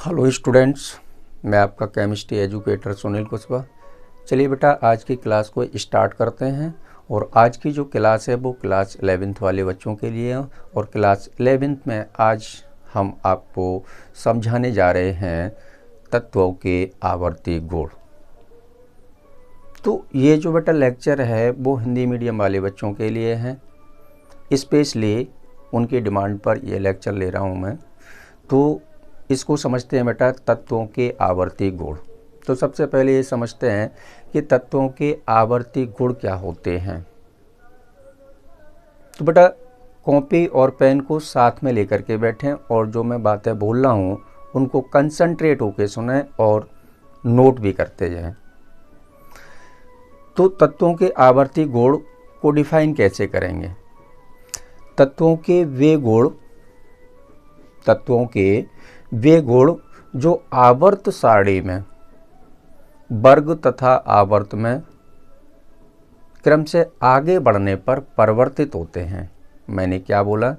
Hello students, मैं आपका chemistry educator Sunil Kushwaha. चलिए बेटा, आज की क्लास को स्टार्ट करते हैं। और आज की जो क्लास है वो क्लास 11th वाले बच्चों के लिए है। और क्लास 11th में आज हम आपको समझाने जा रहे हैं तत्वों के आवर्ती गुण। तो ये जो बेटा लेक्चर है वो हिंदी मीडियम वाले बच्चों के लिए है, स्पेशली उनकी डिमांड पर ये लेक्चर ले रहा हूँ मैं। तो इसको समझते हैं बेटा, तत्वों के आवर्ती गुण। तो सबसे पहले ये समझते हैं कि तत्वों के आवर्ती गुण क्या होते हैं। तो बेटा, कॉपी और पेन को साथ में लेकर के बैठें और जो मैं बातें बोल रहा हूँ उनको कंसंट्रेट होकर सुनें और नोट भी करते जाएं। तो तत्वों के आवर्ती गुण को डिफाइन कैसे करेंगे? तत्वों के वे गुण जो आवर्त सारणी में वर्ग तथा आवर्त में क्रम से आगे बढ़ने पर परिवर्तित होते हैं। मैंने क्या बोला?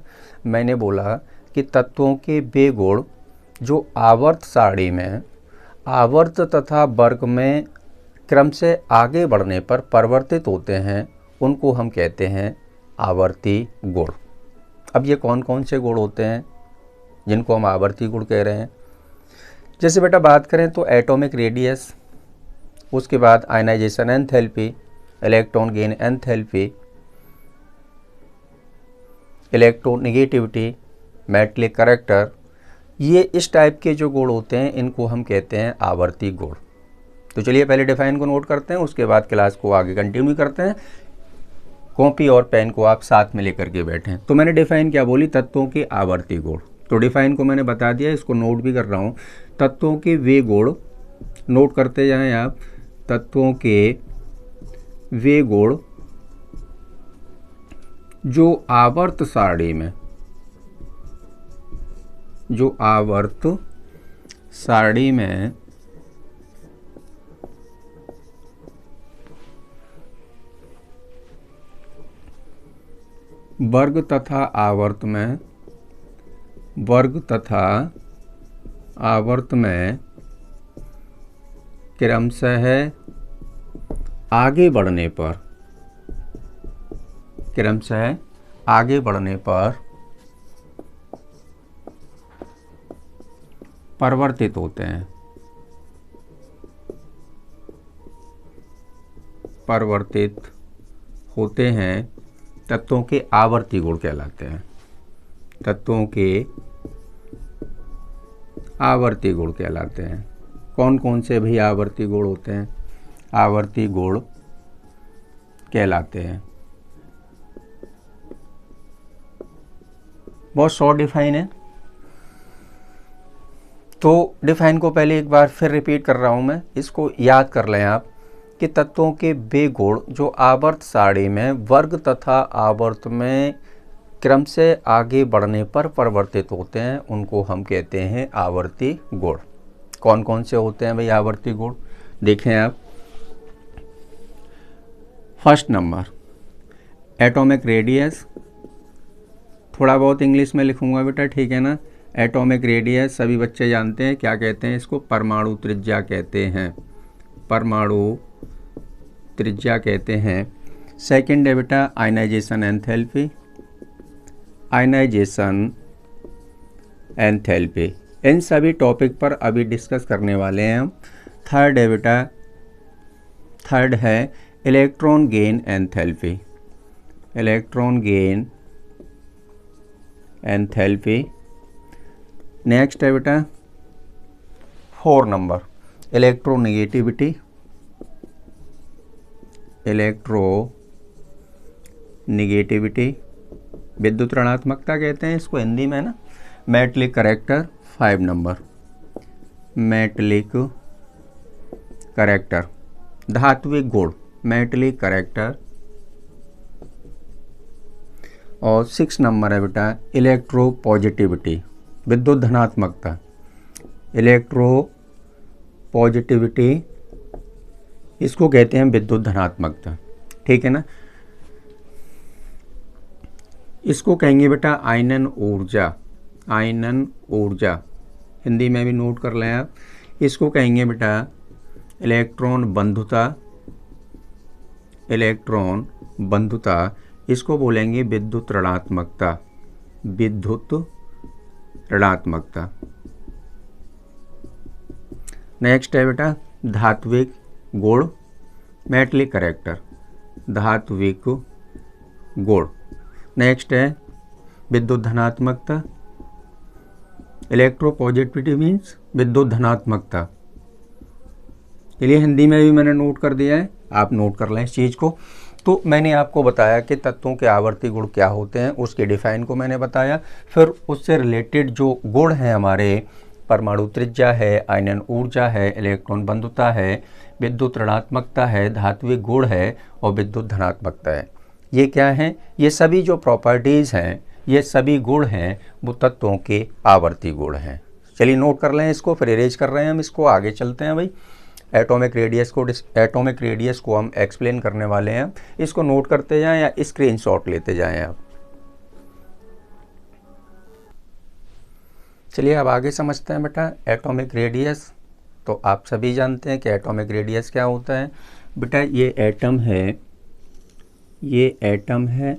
मैंने बोला कि तत्वों के वे गुण जो आवर्त सारणी में आवर्त तथा वर्ग में क्रम से आगे बढ़ने पर परिवर्तित होते हैं, उनको हम कहते हैं आवर्ती गुण। अब ये कौन कौन से गुण होते हैं जिनको हम आवर्ती गुण कह रहे हैं? जैसे बेटा बात करें तो एटॉमिक रेडियस, उसके बाद ionization enthalpy, electron gain enthalpy, electronegativity, metallic character, ये इस टाइप के जो गुण होते हैं इनको हम कहते हैं आवर्ती गुण। तो चलिए पहले डिफाइन को नोट करते हैं, उसके बाद क्लास को आगे कंटिन्यू करते हैं। कॉपी और पेन को आप साथ में लेकर के बैठें। तो मैंने डिफाइन क्या बोली? तत्वों के आवर्ती गुण। तो डिफाइन को मैंने बता दिया, इसको नोट भी कर रहा हूँ। तत्वों के वे गुण, नोट करते जाएं आप। तत्वों के वे गुण जो आवर्त सारणी में वर्ग तथा आवर्त में क्रमशः आगे बढ़ने पर परिवर्तित होते हैं, तत्वों के आवर्ती गुण कहलाते हैं। तत्वों के आवर्ती गुण कहलाते हैं। कौन कौन से भी आवर्ती गुण होते हैं? आवर्ती गुण कहलाते हैं। बहुत शॉर्ट डिफाइन है, तो डिफाइन को पहले एक बार फिर रिपीट कर रहा हूं मैं, इसको याद कर लें आप कि तत्वों के वे गुण जो आवर्त सारणी में वर्ग तथा आवर्त में क्रम से आगे बढ़ने पर परिवर्तित होते हैं, उनको हम कहते हैं आवर्ती गुण। कौन कौन से होते हैं भाई आवर्ती गुण? देखें आप। फर्स्ट नंबर एटॉमिक रेडियस, थोड़ा बहुत इंग्लिश में लिखूंगा बेटा, ठीक है ना। एटॉमिक रेडियस सभी बच्चे जानते हैं, क्या कहते हैं इसको? परमाणु त्रिज्या कहते हैं। परमाणु त्रिज्या कहते हैं। सेकंड है बेटा आयनाइजेशन एंथैल्पी। इन सभी टॉपिक पर अभी डिस्कस करने वाले हैं हम। थर्ड है बेटा, थर्ड है इलेक्ट्रॉन गेन एंथैल्पी। नेक्स्ट है बेटा 4 नंबर इलेक्ट्रोनेगेटिविटी, विद्युत ऋणात्मकता कहते हैं इसको हिंदी में ना। Metallic character 5 number, metallic character, धात्विक गुण, मेटलिक करैक्टर। और 6 नंबर है बेटा इलेक्ट्रोपॉजिटिविटी, विद्युत धनात्मकता। इलेक्ट्रोपॉजिटिविटी इसको कहते हैं विद्युत धनात्मकता, ठीक है ना। इसको कहेंगे बेटा आयनन ऊर्जा, आयनन ऊर्जा हिंदी में भी नोट कर लें आप। इसको कहेंगे बेटा इलेक्ट्रॉन बंधुता, इलेक्ट्रॉन बंधुता। इसको बोलेंगे विद्युत ऋणात्मकता, विद्युत ऋणात्मकता। नेक्स्ट है बेटा धात्विक गुण, मेटलिक कैरेक्टर, धात्विक गुण। नेक्स्ट है विद्युत धनात्मकता, इलेक्ट्रोपॉजिटिविटी मीन्स विद्युत धनात्मकता। चलिए हिंदी में भी मैंने नोट कर दिया है, आप नोट कर लें इस चीज़ को। तो मैंने आपको बताया कि तत्वों के आवर्ती गुण क्या होते हैं, उसके डिफाइन को मैंने बताया। फिर उससे रिलेटेड जो गुण हैं हमारे, परमाणु त्रिज्या है, आयनन ऊर्जा है, इलेक्ट्रॉन बंधुता है, विद्युत ऋणात्मकता है, धात्विक गुण है और विद्युत धनात्मकता है। ये क्या हैं? ये सभी जो प्रॉपर्टीज़ हैं, ये सभी गुण हैं, वो तत्वों के आवर्ती गुण हैं। चलिए नोट कर लें इसको, फिर इरेज कर रहे हैं हम इसको, आगे चलते हैं भाई। एटॉमिक रेडियस को हम एक्सप्लेन करने वाले हैं। इसको नोट करते जाएं या स्क्रीनशॉट लेते जाएं आप। चलिए अब आगे समझते हैं बेटा एटॉमिक रेडियस। तो आप सभी जानते हैं कि एटॉमिक रेडियस क्या होता है। बेटा ये एटम है, ये एटम है,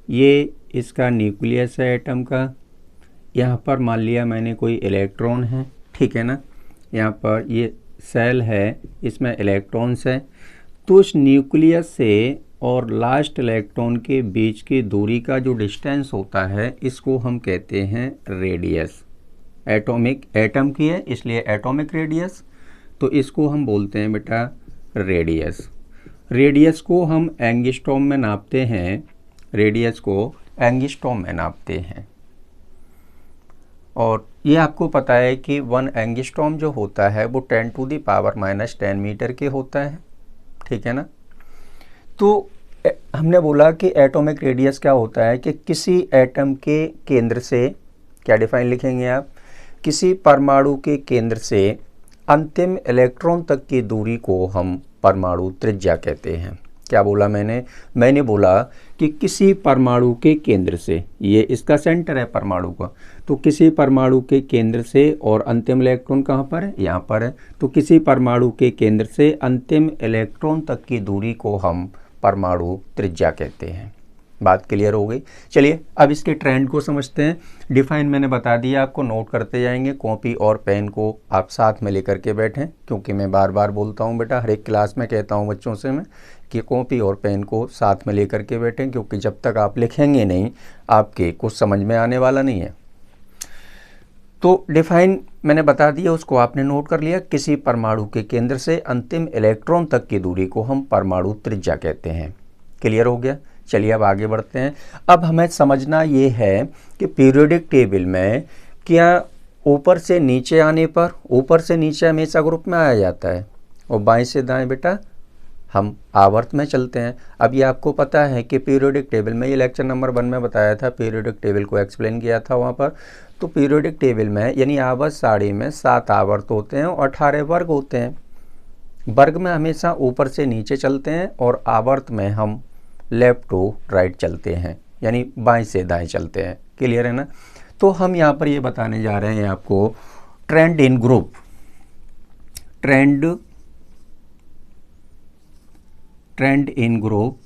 ये इसका न्यूक्लियस है एटम का। यहाँ पर मान लिया मैंने कोई इलेक्ट्रॉन है, ठीक है ना। यहाँ पर ये सेल है, इसमें इलेक्ट्रॉन्स है। तो उस न्यूक्लियस से और लास्ट इलेक्ट्रॉन के बीच की दूरी का जो डिस्टेंस होता है, इसको हम कहते हैं रेडियस। एटम की है इसलिए एटॉमिक रेडियस, तो इसको हम बोलते हैं बेटा रेडियस। रेडियस को हम एंगस्ट्रॉम में नापते हैं, रेडियस को एंगस्ट्रॉम में नापते हैं। और ये आपको पता है कि 1 एंगस्ट्रॉम जो होता है वो 10⁻⁻10 मीटर के होता है, ठीक है ना। तो हमने बोला कि एटॉमिक रेडियस क्या होता है कि किसी एटम के केंद्र से, क्या डिफाइन लिखेंगे आप, किसी परमाणु के केंद्र से अंतिम इलेक्ट्रॉन तक की दूरी को हम परमाणु त्रिज्या कहते हैं। क्या बोला मैंने बोला कि किसी परमाणु के केंद्र से, ये इसका सेंटर है परमाणु का, तो किसी परमाणु के केंद्र से, और अंतिम इलेक्ट्रॉन कहाँ पर है, यहाँ पर है, तो किसी परमाणु के केंद्र से अंतिम इलेक्ट्रॉन तक की दूरी को हम परमाणु त्रिज्या कहते हैं। बात क्लियर हो गई। चलिए अब इसके ट्रेंड को समझते हैं। डिफाइन मैंने बता दिया आपको, नोट करते जाएंगे। कॉपी और पेन को आप साथ में लेकर के बैठें, क्योंकि मैं बार बार बोलता हूं बेटा, हर एक क्लास में कहता हूं बच्चों से मैं कि कॉपी और पेन को साथ में लेकर के बैठें, क्योंकि जब तक आप लिखेंगे नहीं आपके कुछ समझ में आने वाला नहीं है। तो डिफाइन मैंने बता दिया, उसको आपने नोट कर लिया। किसी परमाणु के केंद्र से अंतिम इलेक्ट्रॉन तक की दूरी को हम परमाणु त्रिज्या कहते हैं। क्लियर हो गया। चलिए अब आगे बढ़ते हैं। अब हमें समझना ये है कि पीरियोडिक टेबल में क्या ऊपर से नीचे आने पर, ऊपर से नीचे हमेशा ग्रुप में आया जाता है और बाएं से दाएं बेटा हम आवर्त में चलते हैं। अब ये आपको पता है कि पीरियोडिक टेबल में, ये लेक्चर नंबर 1 में बताया था, पीरियोडिक टेबल को एक्सप्लेन किया था वहाँ पर। तो पीरियोडिक टेबल में यानी आवर्त सारणी में 7 आवर्त होते हैं और 18 वर्ग होते हैं। वर्ग में हमेशा ऊपर से नीचे चलते हैं और आवर्त में हम लेफ्ट टू राइट चलते हैं, यानी बाएं से दाएं चलते हैं। क्लियर है ना। तो हम यहाँ पर ये बताने जा रहे हैं आपको ट्रेंड इन ग्रुप। ट्रेंड इन ग्रुप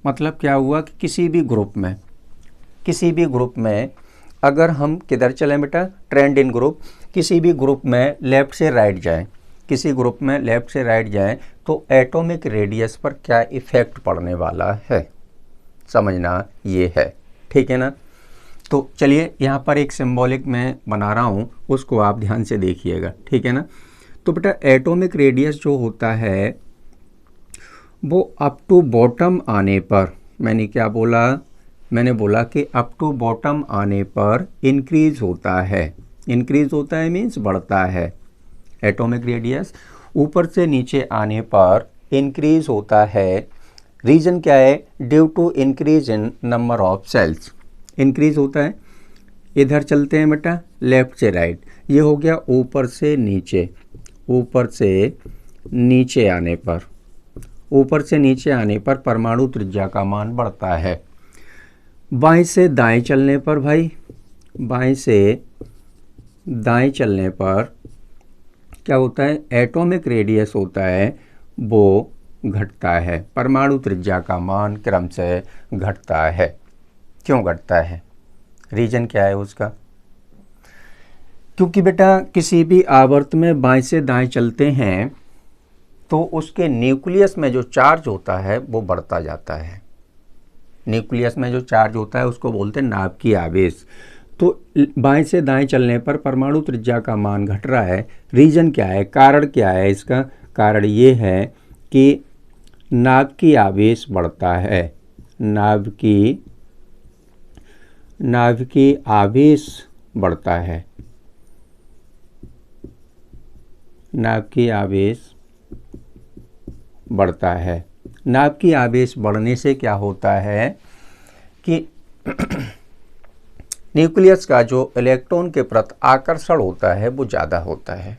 मतलब क्या हुआ कि किसी भी ग्रुप में अगर हम किधर चलें बेटा, ट्रेंड इन ग्रुप, किसी भी ग्रुप में लेफ्ट से राइट जाएं, किसी ग्रुप में लेफ्ट से राइट जाएं, तो एटॉमिक रेडियस पर क्या इफेक्ट पड़ने वाला है, समझना ये है, ठीक है ना। तो चलिए यहाँ पर एक सिंबॉलिक मैं बना रहा हूँ, उसको आप ध्यान से देखिएगा, ठीक है ना। तो बेटा एटॉमिक रेडियस जो होता है वो अप टू बॉटम आने पर, मैंने क्या बोला, मैंने बोला कि अप टू बॉटम आने पर इंक्रीज होता है। इंक्रीज होता है मीन्स बढ़ता है। एटॉमिक रेडियस ऊपर से नीचे आने पर इंक्रीज होता है। रीजन क्या है, due to increase in number of sales. Increase होता है। इधर चलते हैं बेटा लेफ्ट से राइट, ये हो गया ऊपर से नीचे, ऊपर से नीचे आने पर, ऊपर से नीचे आने पर परमाणु त्रिज्या का मान बढ़ता है। बाएं से दाएं चलने पर भाई बाएं से दाएं चलने पर क्या होता है, एटॉमिक रेडियस होता है वो घटता है, परमाणु त्रिज्या का मान क्रम से घटता है। क्यों घटता है, रीजन क्या है उसका? क्योंकि बेटा किसी भी आवर्त में बाएं से दाएं चलते हैं तो उसके न्यूक्लियस में जो चार्ज होता है वो बढ़ता जाता है। न्यूक्लियस में जो चार्ज होता है उसको बोलते हैं नाभिकीय आवेश। तो बाएं से दाएं चलने पर परमाणु त्रिज्या का मान घट रहा है। रीजन क्या है, कारण क्या है इसका? कारण ये है कि नाभिकीय आवेश बढ़ता है, नाभिकीय आवेश बढ़ता है, नाभिकीय आवेश बढ़ता है। नाभिकीय आवेश बढ़ने से क्या होता है कि न्यूक्लियस का जो इलेक्ट्रॉन के प्रति आकर्षण होता है वो ज़्यादा होता है।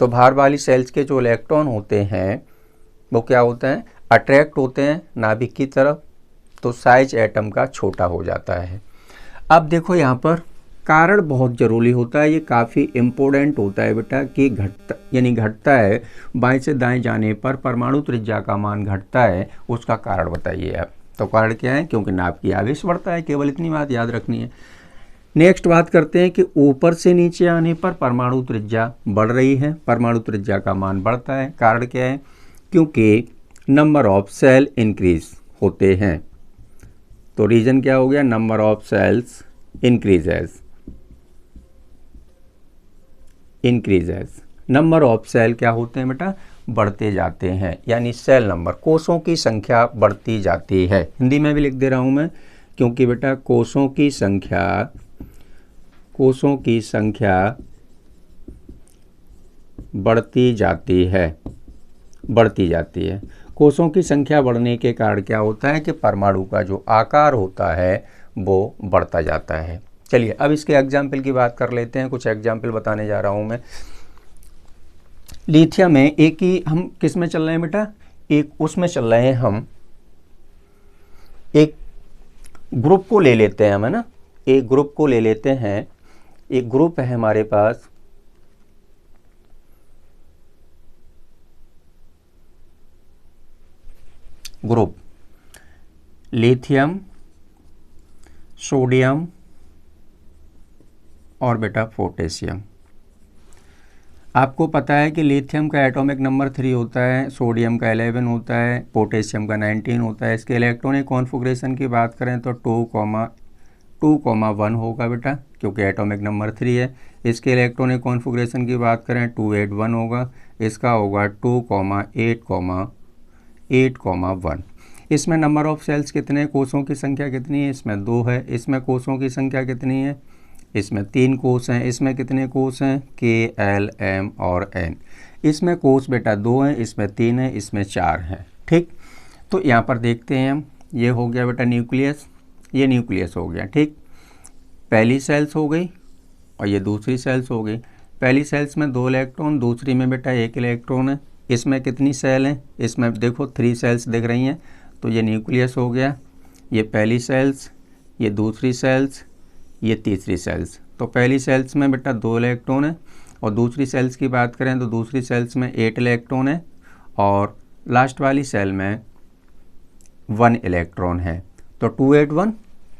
तो भार वाली सेल्स के जो इलेक्ट्रॉन होते हैं वो क्या होते हैं, अट्रैक्ट होते हैं नाभिक की तरफ, तो साइज एटम का छोटा हो जाता है। अब देखो यहाँ पर कारण बहुत ज़रूरी होता है, ये काफ़ी इम्पोर्टेंट होता है बेटा कि घटता है बाएं से दाएं जाने पर परमाणु त्रिज्या का मान घटता है, उसका कारण बताइए आप। तो कारण क्या है, क्योंकि नाभिकीय आवेश बढ़ता है, केवल इतनी बात याद रखनी है। नेक्स्ट बात करते हैं कि ऊपर से नीचे आने पर परमाणु त्रिज्या बढ़ रही है, परमाणु त्रिज्या का मान बढ़ता है। कारण क्या है, क्योंकि नंबर ऑफ सेल इंक्रीज होते हैं। तो रीजन क्या हो गया, number of sales increases, number of sale क्या होते हैं बेटा, बढ़ते जाते हैं, यानी सेल नंबर, कोषों की संख्या बढ़ती जाती है। हिंदी में भी लिख दे रहा हूं मैं, क्योंकि बेटा कोषों की संख्या बढ़ती जाती है। कोषों की संख्या बढ़ने के कारण क्या होता है कि परमाणु का जो आकार होता है वो बढ़ता जाता है। चलिए अब इसके एग्जाम्पल की बात कर लेते हैं। कुछ एग्जाम्पल बताने जा रहा हूं मैं। लिथियम में एक ही हम किस में चल रहे हैं बेटा, एक उसमें चल रहे हैं हम, एक ग्रुप को ले लेते हैं हम, है ना, एक ग्रुप को ले लेते हैं। एक ग्रुप है हमारे पास, ग्रुप लिथियम, सोडियम और बेटा पोटेशियम। आपको पता है कि लिथियम का एटॉमिक नंबर 3 होता है, सोडियम का 11 होता है, पोटेशियम का 19 होता है। इसके इलेक्ट्रॉनिक कॉन्फ़िगरेशन की बात करें तो 2,1 होगा बेटा, क्योंकि एटॉमिक नंबर 3 है। इसके इलेक्ट्रॉनिक कॉन्फ़िगरेशन की बात करें 281 होगा, इसका होगा 2,8,1। इसमें नंबर ऑफ सेल्स कितने, कोषों की संख्या कितनी है, इसमें 2 है। इसमें कोषों की संख्या कितनी है, इसमें 3 कोष हैं। इसमें कितने कोष हैं, K, L, M और N। इसमें कोष बेटा 2 हैं, इसमें 3 हैं, इसमें 4 हैं। ठीक, तो यहाँ पर देखते हैं हम, ये हो गया बेटा न्यूक्लियस, ये न्यूक्लियस हो गया। ठीक, पहली सेल्स हो गई और ये दूसरी सेल्स हो गई। पहली सेल्स में 2 इलेक्ट्रॉन, दूसरी में बेटा 1 इलेक्ट्रॉन है। इसमें कितनी सेल हैं, इसमें देखो 3 सेल्स दिख रही हैं, तो ये न्यूक्लियस हो गया। ये पहली सेल्स, ये दूसरी सेल्स, ये तीसरी सेल्स। तो पहली सेल्स में बेटा 2 इलेक्ट्रॉन है और दूसरी सेल्स की बात करें तो दूसरी सेल्स में 8 इलेक्ट्रॉन है और लास्ट वाली सेल में 1 इलेक्ट्रॉन है। तो 281,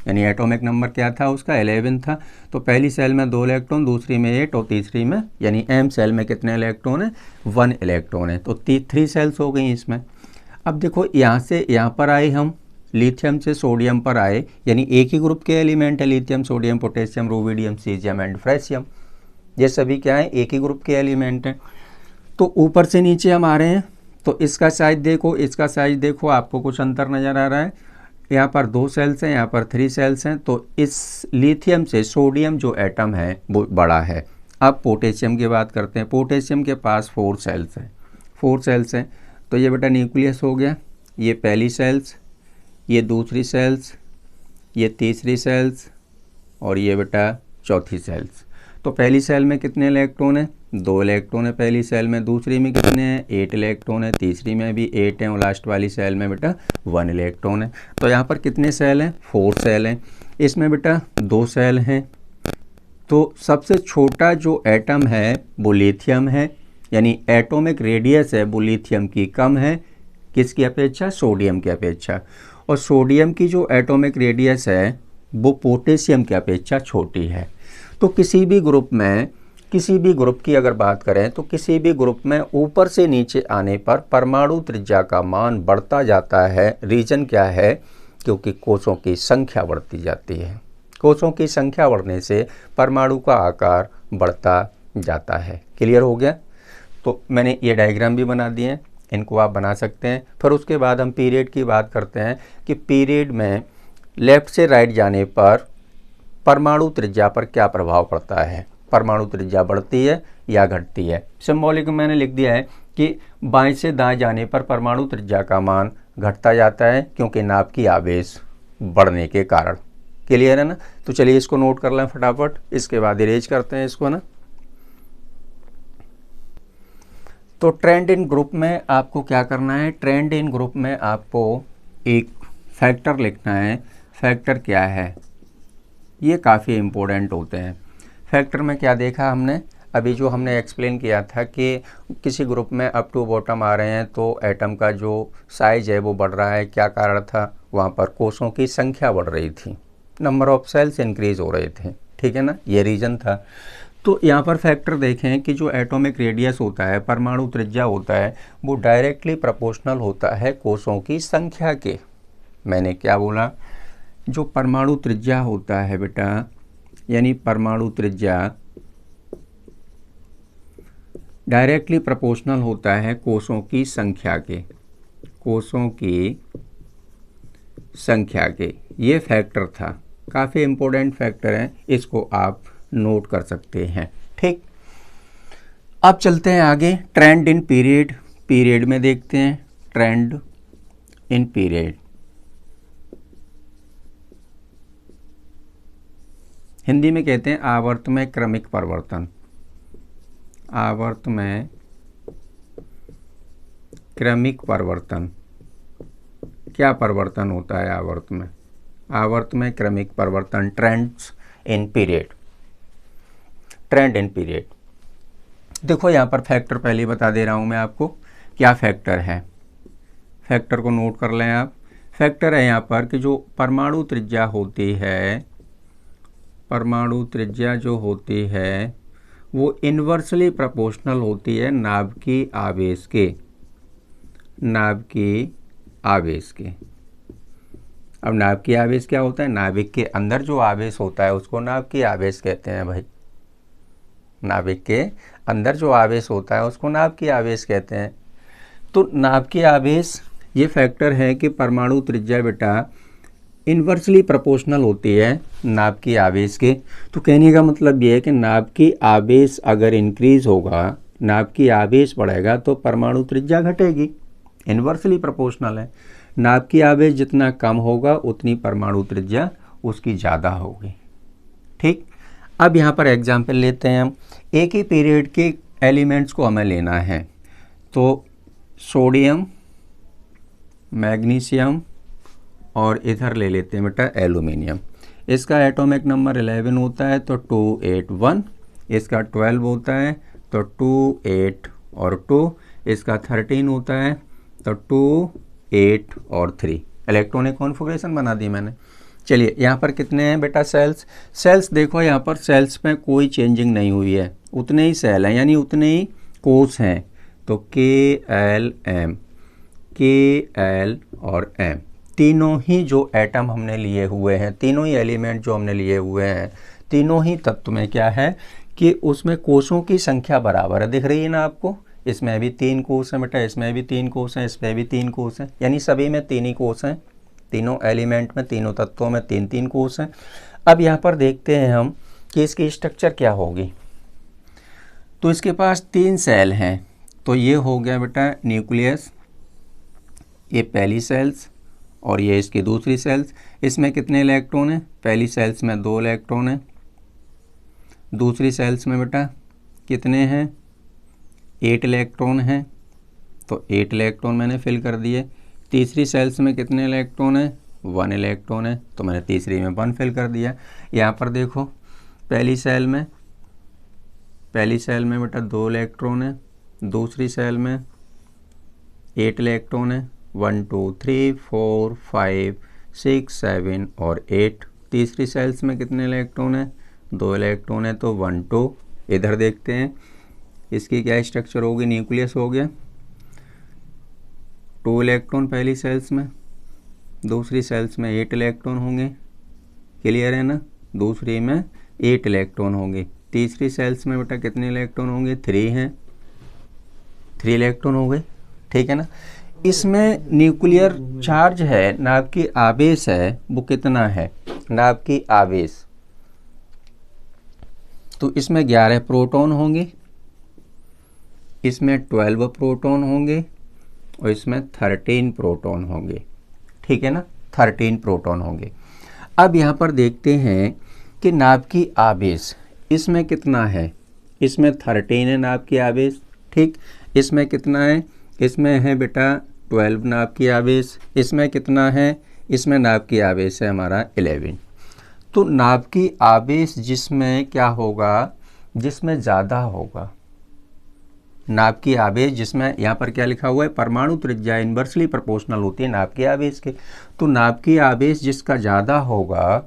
यानी एटॉमिक नंबर क्या था उसका, 11 था। तो पहली सेल में 2 इलेक्ट्रॉन, दूसरी में 8 और तीसरी में, यानी M सेल में कितने इलेक्ट्रॉन है, 1 इलेक्ट्रॉन है। तो 3 सेल्स हो गई इसमें। अब देखो यहाँ से यहाँ पर आए हम, लिथियम से सोडियम पर आए, यानी एक ही ग्रुप के एलिमेंट है, lithium, sodium, potassium, rubidium, caesium and francium. ये सभी क्या है, एक ही ग्रुप के एलिमेंट हैं। तो ऊपर से नीचे हम आ रहे हैं, तो इसका साइज देखो, इसका साइज देखो, आपको कुछ अंतर नज़र आ रहा है। यहाँ पर 2 सेल्स हैं, यहाँ पर 3 सेल्स हैं। तो इस लिथियम से सोडियम जो एटम है वो बड़ा है। अब पोटेशियम की बात करते हैं। पोटेशियम के पास 4 सेल्स हैं, 4 सेल्स हैं। तो ये बेटा न्यूक्लियस हो गया, ये पहली सेल्स, ये दूसरी सेल्स, ये तीसरी सेल्स और ये बेटा चौथी सेल्स। तो पहली सेल में कितने इलेक्ट्रॉन है? 2 इलेक्ट्रॉन है पहली सेल में। दूसरी में कितने हैं? 8 इलेक्ट्रॉन है। तीसरी में भी 8 है और लास्ट वाली सेल में बेटा 1 इलेक्ट्रॉन है। तो यहाँ पर कितने सेल हैं? 4 सेल हैं। इसमें बेटा 2 सेल हैं। तो सबसे छोटा जो एटम है वो लिथियम है, यानी एटॉमिक रेडियस है वो लिथियम की कम है, किसकी अपेक्षा? सोडियम की अपेक्षा। और सोडियम की जो एटॉमिक रेडियस है वो पोटेशियम की अपेक्षा छोटी है। तो किसी भी ग्रुप की अगर बात करें तो किसी भी ग्रुप में ऊपर से नीचे आने पर परमाणु त्रिज्या का मान बढ़ता जाता है। रीजन क्या है? क्योंकि कोषों की संख्या बढ़ती जाती है। कोषों की संख्या बढ़ने से परमाणु का आकार बढ़ता जाता है। क्लियर हो गया? तो मैंने ये डायग्राम भी बना दिए हैं, इनको आप बना सकते हैं। फिर उसके बाद हम पीरियड की बात करते हैं कि पीरियड में लेफ्ट से राइट जाने पर परमाणु त्रिज्या पर क्या प्रभाव पड़ता है। परमाणु त्रिज्या बढ़ती है या घटती है। सिंबॉलिक में मैंने लिख दिया है कि बाएं से दाएं जाने पर परमाणु त्रिज्या का मान घटता जाता है, क्योंकि नाभ की आवेश बढ़ने के कारण। क्लियर है ना? तो चलिए इसको नोट कर लें फटाफट, इसके बाद इरेज करते हैं इसको ना। तो ट्रेंड इन ग्रुप में आपको क्या करना है? ट्रेंड इन ग्रुप में आपको एक फैक्टर लिखना है। फैक्टर क्या है? ये काफ़ी इम्पोर्टेंट होते हैं। फैक्टर में क्या देखा हमने? अभी जो हमने एक्सप्लेन किया था कि किसी ग्रुप में अप टू बॉटम आ रहे हैं तो एटम का जो साइज है वो बढ़ रहा है। क्या कारण था? वहाँ पर कोषों की संख्या बढ़ रही थी, नंबर ऑफ सेल्स इंक्रीज हो रहे थे। ठीक है ना? ये रीज़न था। तो यहाँ पर फैक्टर देखें कि जो एटॉमिक रेडियस होता है, परमाणु त्रिज्या होता है, वो डायरेक्टली प्रोपोर्शनल होता है कोषों की संख्या के। मैंने क्या बोला? जो परमाणु त्रिज्या होता है बेटा, यानी परमाणु त्रिज्या डायरेक्टली प्रोपोर्शनल होता है कोषों की संख्या के। कोषों की संख्या के ये फैक्टर था। काफ़ी इम्पोर्टेंट फैक्टर है, इसको आप नोट कर सकते हैं। ठीक, अब चलते हैं आगे। ट्रेंड इन पीरियड, पीरियड में देखते हैं। ट्रेंड इन पीरियड, हिंदी में कहते हैं आवर्त में क्रमिक परिवर्तन। आवर्त में क्रमिक परिवर्तन, क्या परिवर्तन होता है आवर्त में? आवर्त में क्रमिक परिवर्तन, trends in period. Trend in period, देखो यहाँ पर फैक्टर पहले ही बता दे रहा हूँ मैं आपको क्या फैक्टर है। फैक्टर को नोट कर लें आप। फैक्टर है यहाँ पर कि जो परमाणु त्रिज्या होती है, परमाणु त्रिज्या जो होती है वो इन्वर्सली प्रोपोर्शनल होती है नाभ की आवेश के। नाभ की आवेश के। अब नाभ की आवेश क्या होता है? नाभिक के अंदर जो आवेश होता है उसको नाभ की आवेश कहते हैं भाई। नाभिक के अंदर जो आवेश होता है उसको नाभ की आवेश कहते हैं। तो नाभ की आवेश ये फैक्टर है कि परमाणु त्रिज्या बेटा इन्वर्सली प्रोपोर्शनल होती है नाभ की आवेश के। तो कहने का मतलब ये है कि नाभ की आवेश अगर इंक्रीज होगा, नाभ की आवेश बढ़ेगा तो परमाणु त्रिज्या घटेगी। इन्वर्सली प्रोपोर्शनल है। नाभ की आवेश जितना कम होगा उतनी परमाणु त्रिज्या उसकी ज़्यादा होगी। ठीक, अब यहाँ पर एग्जाम्पल लेते हैं हम। एक ही पीरियड के एलिमेंट्स को हमें लेना है। तो सोडियम, मैग्नीशियम और इधर ले लेते हैं बेटा एल्यूमिनियम। इसका एटॉमिक नंबर 11 होता है तो 281। इसका 12 होता है तो 2 8 और 2। इसका 13 होता है तो 2 8 और 3। इलेक्ट्रॉनिक कॉन्फ़िगरेशन बना दी मैंने। चलिए यहाँ पर कितने हैं बेटा सेल्स? सेल्स देखो यहाँ पर सेल्स में कोई चेंजिंग नहीं हुई है, उतने ही सेल हैं, यानी उतने ही कोष हैं। तो KLM, KL और M तीनों ही जो एटम हमने लिए हुए हैं, तीनों ही एलिमेंट जो हमने लिए हुए हैं, तीनों ही तत्व में क्या है कि उसमें कोषों की संख्या बराबर है। दिख रही है ना आपको? इसमें भी 3 कोष हैं बेटा, इसमें भी 3 कोष हैं, इसमें भी 3 कोष हैं, यानी सभी में 3 ही कोष हैं। तीनों एलिमेंट में, तीनों तत्वों में 3-3 कोष हैं। अब यहाँ पर देखते हैं हम कि इसकी स्ट्रक्चर क्या होगी। तो इसके पास 3 सेल हैं। तो ये हो गया बेटा न्यूक्लियस, ये पहली सेल्स और ये इसकी दूसरी सेल्स। इसमें कितने इलेक्ट्रॉन हैं? पहली सेल्स में 2 इलेक्ट्रॉन हैं। दूसरी सेल्स में बेटा कितने हैं, 8 इलेक्ट्रॉन हैं, तो 8 इलेक्ट्रॉन मैंने फिल कर दिए। तीसरी सेल्स में कितने इलेक्ट्रॉन है, 1 इलेक्ट्रॉन है, तो मैंने तीसरी में 1 फिल कर दिया। यहाँ पर देखो पहली सेल में बेटा 2 इलेक्ट्रॉन है, दूसरी सेल में 8 इलेक्ट्रॉन है, 1 2 3 4 5 6 7 और 8। तीसरी सेल्स में कितने इलेक्ट्रॉन है, 2 इलेक्ट्रॉन है, तो 1 2। इधर देखते हैं इसकी क्या स्ट्रक्चर होगी, न्यूक्लियस हो गया। 2 इलेक्ट्रॉन पहली सेल्स में, दूसरी सेल्स में 8 इलेक्ट्रॉन होंगे, क्लियर है ना, दूसरी में 8 इलेक्ट्रॉन होंगे। तीसरी सेल्स में बेटा कितने इलेक्ट्रॉन होंगे, 3 हैं, 3 इलेक्ट्रॉन हो गए, ठीक है ना। इसमें न्यूक्लियर चार्ज है, नाभिक की आवेश है, वो कितना है, नाभिक की आवेश, तो इसमें 11 प्रोटॉन होंगे, इसमें 12 प्रोटॉन होंगे और इसमें 13 प्रोटॉन होंगे, ठीक है ना, 13 प्रोटॉन होंगे। अब यहाँ पर देखते हैं कि नाभिक की आवेश इसमें कितना है, इसमें 13 है नाभिक की आवेश, ठीक। इसमें कितना है, इसमें है बेटा 12 नाभिक की आवेश। इसमें कितना है, इसमें नाभिक की आवेश है हमारा 11। तो नाभिक की आवेश जिसमें क्या होगा, जिसमें ज़्यादा होगा, नाभिक की आवेश जिसमें, यहाँ पर क्या लिखा हुआ है, परमाणु त्रिज्या इन्वर्सली प्रोपोर्शनल होती है नाभिक की आवेश के। तो नाभिक की आवेश जिसका ज़्यादा होगा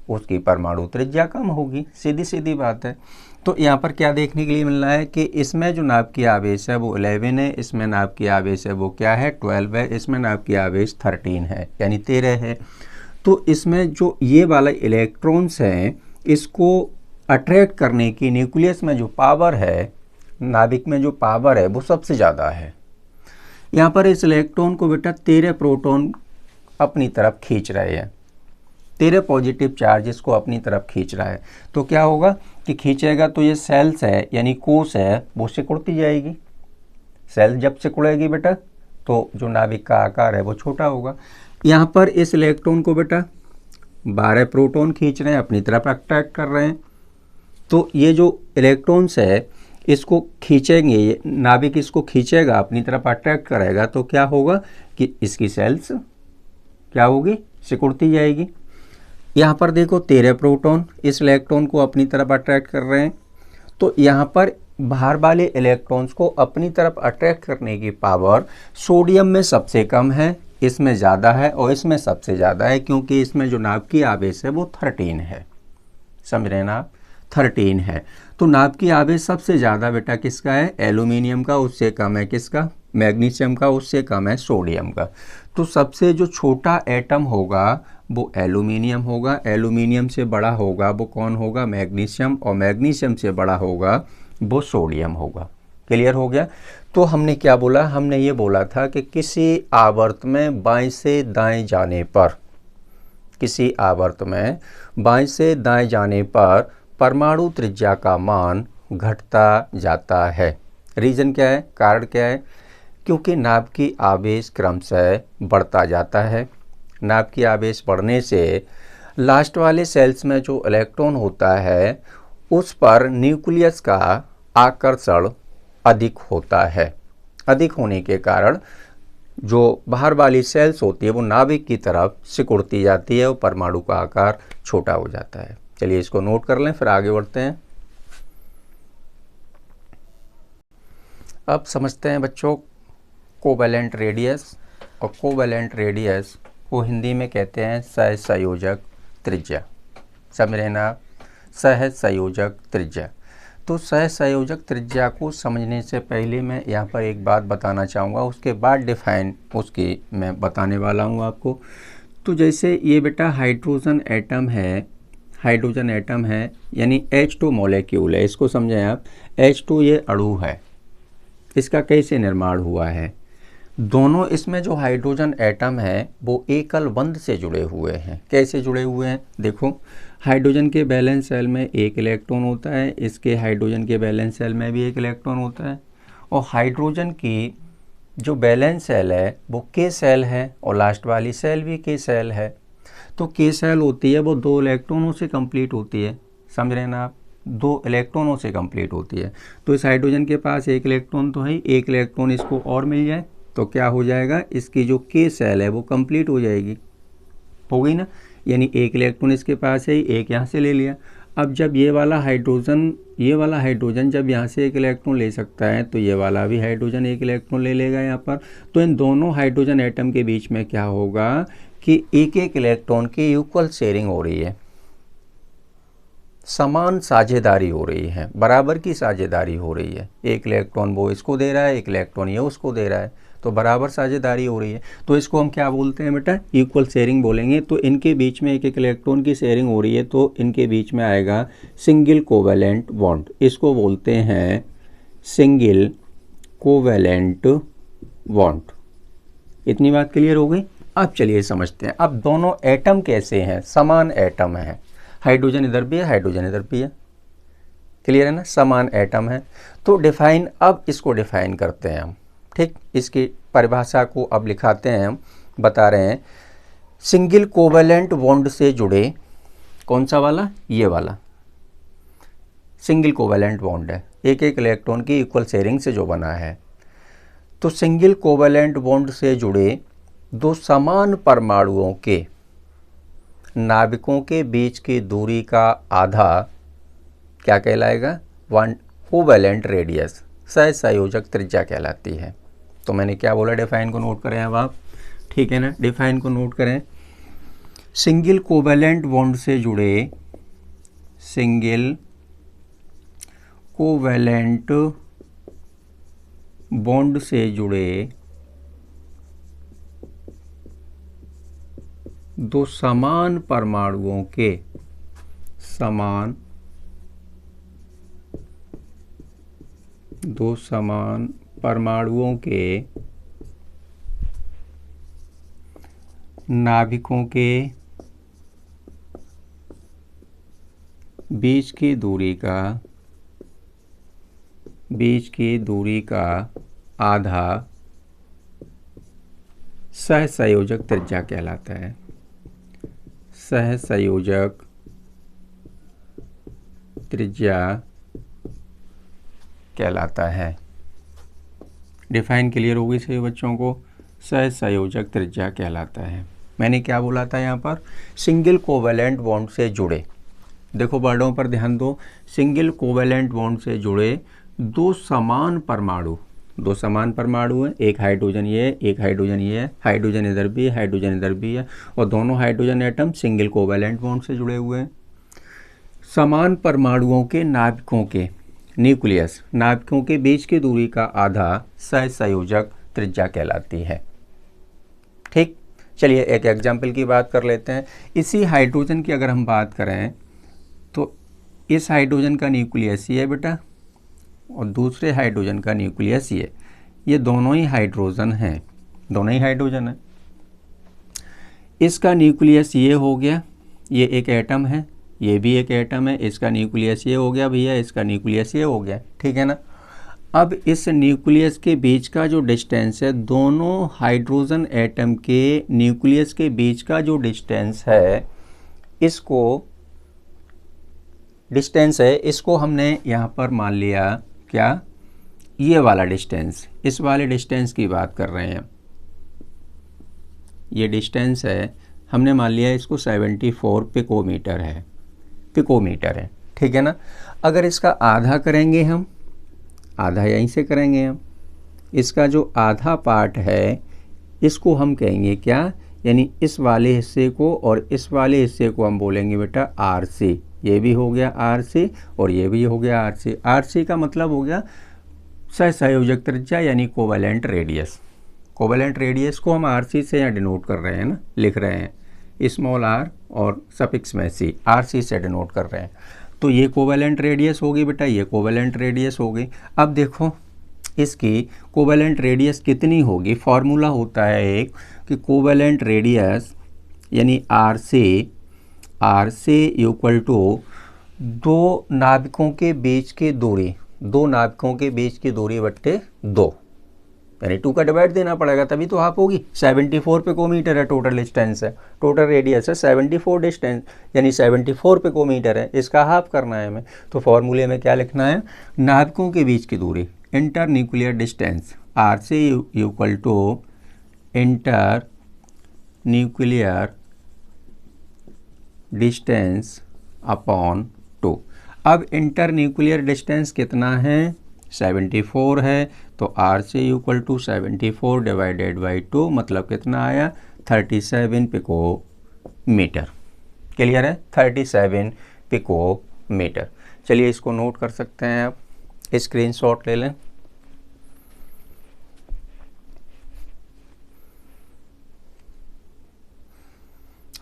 उसकी परमाणु त्रिज्या कम होगी, सीधी सीधी बात है। तो यहाँ पर क्या देखने के लिए मिल रहा है कि इसमें जो नाभिक की आवेश है वो 11 है, इसमें नाभिक की आवेश है वो क्या है, 12 है, इसमें नाभिक की आवेश 13 है, यानी 13 है। तो इसमें जो ये वाला इलेक्ट्रॉन्स हैं, इसको अट्रैक्ट करने की न्यूक्लियस में जो पावर है, नाभिक में जो पावर है वो सबसे ज़्यादा है। यहाँ पर इस इलेक्ट्रॉन को बेटा 13 प्रोटॉन अपनी तरफ खींच रहे हैं, 13 पॉजिटिव चार्ज इसको अपनी तरफ खींच रहा है। तो क्या होगा कि खींचेगा तो ये सेल्स है यानी कोश है वो सिकुड़ती जाएगी। सेल जब सिकुड़ेगी बेटा तो जो नाभिक का आकार है वो छोटा होगा। यहाँ पर इस इलेक्ट्रॉन को बेटा 12 प्रोटॉन खींच रहे हैं, अपनी तरफ अट्रैक्ट कर रहे हैं। तो ये जो इलेक्ट्रॉन्स है इसको खींचेंगे, ये नाभिक इसको खींचेगा, अपनी तरफ अट्रैक्ट करेगा, तो क्या होगा कि इसकी सेल्स क्या होगी, सिकुड़ती जाएगी। यहाँ पर देखो 13 प्रोटॉन इस इलेक्ट्रॉन को अपनी तरफ अट्रैक्ट कर रहे हैं। तो यहाँ पर बाहर वाले इलेक्ट्रॉन्स को अपनी तरफ अट्रैक्ट करने की पावर सोडियम में सबसे कम है, इसमें ज़्यादा है और इसमें सबसे ज़्यादा है, क्योंकि इसमें जो नाभिक की आवेश है वो 13 है, समझ रहे हैं ना आप, 13 है। तो नाभिक की आवेश सबसे ज़्यादा बेटा किसका है, एल्यूमिनियम का, उससे कम है किसका, मैग्नीशियम का, उससे कम है सोडियम का। तो सबसे जो छोटा एटम होगा वो एल्यूमिनियम होगा, एल्यूमिनियम से बड़ा होगा वो कौन होगा, मैग्नीशियम, और मैग्नीशियम से बड़ा होगा वो सोडियम होगा। क्लियर हो गया। तो हमने क्या बोला, हमने ये बोला था कि किसी आवर्त में बाएं से दाएं जाने पर, किसी आवर्त में बाएं से दाएं जाने पर परमाणु त्रिज्या का मान घटता जाता है। रीज़न क्या है, कारण क्या है, क्योंकि नाभिक की आवेश क्रमशः बढ़ता जाता है। नाभिक की आवेश बढ़ने से लास्ट वाले सेल्स में जो इलेक्ट्रॉन होता है उस पर न्यूक्लियस का आकर्षण अधिक होता है। अधिक होने के कारण जो बाहर वाली सेल्स होती है वो नाभिक की तरफ सिकुड़ती जाती है और परमाणु का आकार छोटा हो जाता है। चलिए इसको नोट कर लें, फिर आगे बढ़ते हैं। अब समझते हैं बच्चों कोवैलेंट रेडियस, और कोवैलेंट रेडियस को हिंदी में कहते हैं सहसंयोजक त्रिज्या। समझ रहे ना, सहसंयोजक त्रिज्या। तो सहसंयोजक त्रिज्या को समझने से पहले मैं यहाँ पर एक बात बताना चाहूँगा, उसके बाद डिफाइन उसकी मैं बताने वाला हूँ आपको। तो जैसे ये बेटा हाइड्रोजन एटम है, हाइड्रोजन एटम है यानी H2 मॉलिक्यूल है, इसको समझें आप। H2 ये अणु है, इसका कैसे निर्माण हुआ है, दोनों इसमें जो हाइड्रोजन एटम है वो एकल बंध से जुड़े हुए हैं। कैसे जुड़े हुए हैं, देखो हाइड्रोजन के वैलेंस सेल में एक इलेक्ट्रॉन होता है, इसके हाइड्रोजन के वैलेंस सेल में भी एक इलेक्ट्रॉन होता है, और हाइड्रोजन की जो वैलेंस सेल है वो K सेल है और लास्ट वाली सेल भी K सेल है। तो K सेल होती है वो 2 इलेक्ट्रॉनों से कंप्लीट होती है, समझ रहे हैं ना आप। 2 इलेक्ट्रॉनों से कंप्लीट होती है। तो इस हाइड्रोजन के पास 1 इलेक्ट्रॉन तो है, 1 इलेक्ट्रॉन इसको और मिल जाए तो क्या हो जाएगा, इसकी जो K सेल है वो कंप्लीट हो जाएगी, हो गई ना। यानी 1 इलेक्ट्रॉन इसके पास है, 1 यहाँ से ले लिया। अब जब ये वाला हाइड्रोजन जब यहाँ से 1 इलेक्ट्रॉन ले सकता है तो ये वाला भी हाइड्रोजन 1 इलेक्ट्रॉन ले लेगा यहाँ पर। तो इन दोनों हाइड्रोजन एटम के बीच में क्या होगा कि 1-1 इलेक्ट्रॉन की इक्वल शेयरिंग हो रही है, समान साझेदारी हो रही है, बराबर की साझेदारी हो रही है। 1 इलेक्ट्रॉन वो इसको दे रहा है, 1 इलेक्ट्रॉन ये उसको दे रहा है, तो बराबर साझेदारी हो रही है। तो इसको हम क्या बोलते हैं बेटा, इक्वल शेयरिंग बोलेंगे। तो इनके बीच में 1-1 इलेक्ट्रॉन की शेयरिंग हो रही है तो इनके बीच में आएगा सिंगल कोवैलेंट बॉन्ड, इसको बोलते हैं सिंगल कोवैलेंट बॉन्ड। इतनी बात क्लियर हो गई। अब चलिए समझते हैं, अब दोनों एटम कैसे हैं, समान एटम है, हाइड्रोजन इधर भी है, हाइड्रोजन इधर भी है, क्लियर है ना, समान एटम है। तो डिफाइन, अब इसको डिफाइन करते हैं हम, ठीक, इसकी परिभाषा को अब लिखाते हैं हम, बता रहे हैं सिंगल कोवैलेंट बॉन्ड से जुड़े, कौन सा वाला, ये वाला सिंगल कोवैलेंट बॉन्ड है, 1-1 इलेक्ट्रॉन की इक्वल शेयरिंग से जो बना है। तो सिंगल कोवैलेंट बॉन्ड से जुड़े 2 समान परमाणुओं के नाभिकों के बीच की दूरी का आधा क्या कहलाएगा, 1 कोवैलेंट रेडियस, सहसंयोजक त्रिज्या कहलाती है। तो मैंने क्या बोला, डिफाइन को नोट करें अब आप, ठीक है ना, डिफाइन को नोट करें। सिंगल कोवैलेंट बॉन्ड से जुड़े, सिंगल कोवैलेंट बॉन्ड से जुड़े 2 समान परमाणुओं के, समान 2 समान परमाणुओं के नाभिकों के बीच की दूरी का आधा सहसंयोजक त्रिज्या कहलाता है, सहसंयोजक त्रिज्या कहलाता है। डिफाइन क्लियर होगी सभी बच्चों को, सहसंयोजक त्रिज्या कहलाता है। मैंने क्या बोला था यहाँ पर, सिंगल कोवैलेंट बॉन्ड से जुड़े, देखो वर्डों पर ध्यान दो, सिंगल कोवैलेंट बॉन्ड से जुड़े 2 समान परमाणु, 2 समान परमाणु है, एक हाइड्रोजन ये है, एक हाइड्रोजन ये है, हाइड्रोजन इधर भी है, हाइड्रोजन इधर भी है, और दोनों hydrogen atom single covalent bond से जुड़े हुए हैं। समान परमाणुओं के नाभिकों के, न्यूक्लियस, नाभिकों के बीच की दूरी का आधा सहसंयोजक त्रिज्या कहलाती है। ठीक, चलिए एक एग्जाम्पल की बात कर लेते हैं। इसी हाइड्रोजन की अगर हम बात करें तो इस हाइड्रोजन का न्यूक्लियस ये है बेटा, और दूसरे हाइड्रोजन का न्यूक्लियस ये दोनों ही हाइड्रोजन हैं, दोनों ही हाइड्रोजन हैं। इसका न्यूक्लियस ये हो गया, ये एक एटम है, ये भी एक एटम है, इसका न्यूक्लियस ये हो गया भैया, इसका न्यूक्लियस ये हो गया, ठीक है ना। अब इस न्यूक्लियस के बीच का जो डिस्टेंस है, दोनों हाइड्रोजन एटम के न्यूक्लियस के बीच का जो डिस्टेंस है, इसको हमने यहाँ पर मान लिया क्या, ये वाला डिस्टेंस, इस वाले डिस्टेंस की बात कर रहे हैं। ये डिस्टेंस है, हमने मान लिया इसको 74 पिकोमीटर है, ठीक है ना। अगर इसका आधा करेंगे हम, आधा यहीं से करेंगे हम, इसका जो आधा पार्ट है इसको हम कहेंगे क्या, यानी इस वाले हिस्से को और इस वाले हिस्से को हम बोलेंगे बेटा RC। ये भी हो गया RC और ये भी हो गया RC। RC का मतलब हो गया सहसंयोजक त्रिज्या यानी कोवैलेंट रेडियस। कोवैलेंट रेडियस को हम RC से यहाँ डिनोट कर रहे हैं ना, लिख रहे हैं, स्मॉल r और सफिक्स में C, RC से डिनोट कर रहे हैं। तो ये कोवैलेंट रेडियस होगी बेटा, ये कोवैलेंट रेडियस होगी। अब देखो इसकी कोवैलेंट रेडियस कितनी होगी, फॉर्मूला होता है एक कि कोवैलेंट रेडियस यानी RC इक्वल टू 2 नाभिकों के बीच की दूरी, 2 नाभिकों के बीच की दूरी बट्टे 2, यानी 2 का डिवाइड देना पड़ेगा तभी तो हाफ होगी। 74 पिकोमीटर है टोटल डिस्टेंस है, टोटल रेडियस है 74 डिस्टेंस, यानी 74 पिकोमीटर है, इसका हाफ करना है हमें। तो फॉर्मूले में क्या लिखना है, नाभिकों के बीच की दूरी इंटर न्यूक्लियर डिस्टेंस आर से equal to internuclear distance upon 2। अब इंटर न्यूक्लियर डिस्टेंस कितना है, 74 है, तो आर से इक्वल टू 74 डिवाइडेड बाई 2 मतलब कितना आया, 37 पिकोमीटर। क्लियर है, 37 पिकोमीटर। चलिए इसको नोट कर सकते हैं आप, स्क्रीनशॉट ले लें।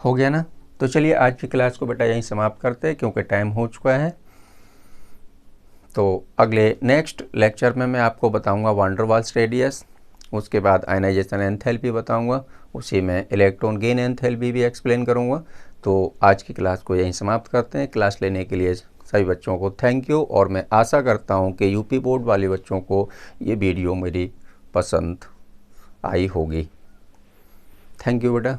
हो गया ना। तो चलिए आज की क्लास को बेटा यहीं समाप्त करते हैं क्योंकि टाइम हो चुका है। तो अगले नेक्स्ट लेक्चर में मैं आपको बताऊंगा वान डर वाल्स रेडियस, उसके बाद आयनाइजेशन एंथैल्पी बताऊंगा, उसी में इलेक्ट्रॉन गेन एंथैल्पी भी एक्सप्लेन करूंगा। तो आज की क्लास को यहीं समाप्त करते हैं। क्लास लेने के लिए सभी बच्चों को थैंक यू, और मैं आशा करता हूं कि यूपी बोर्ड वाले बच्चों को ये वीडियो मेरी पसंद आई होगी। थैंक यू बेटा।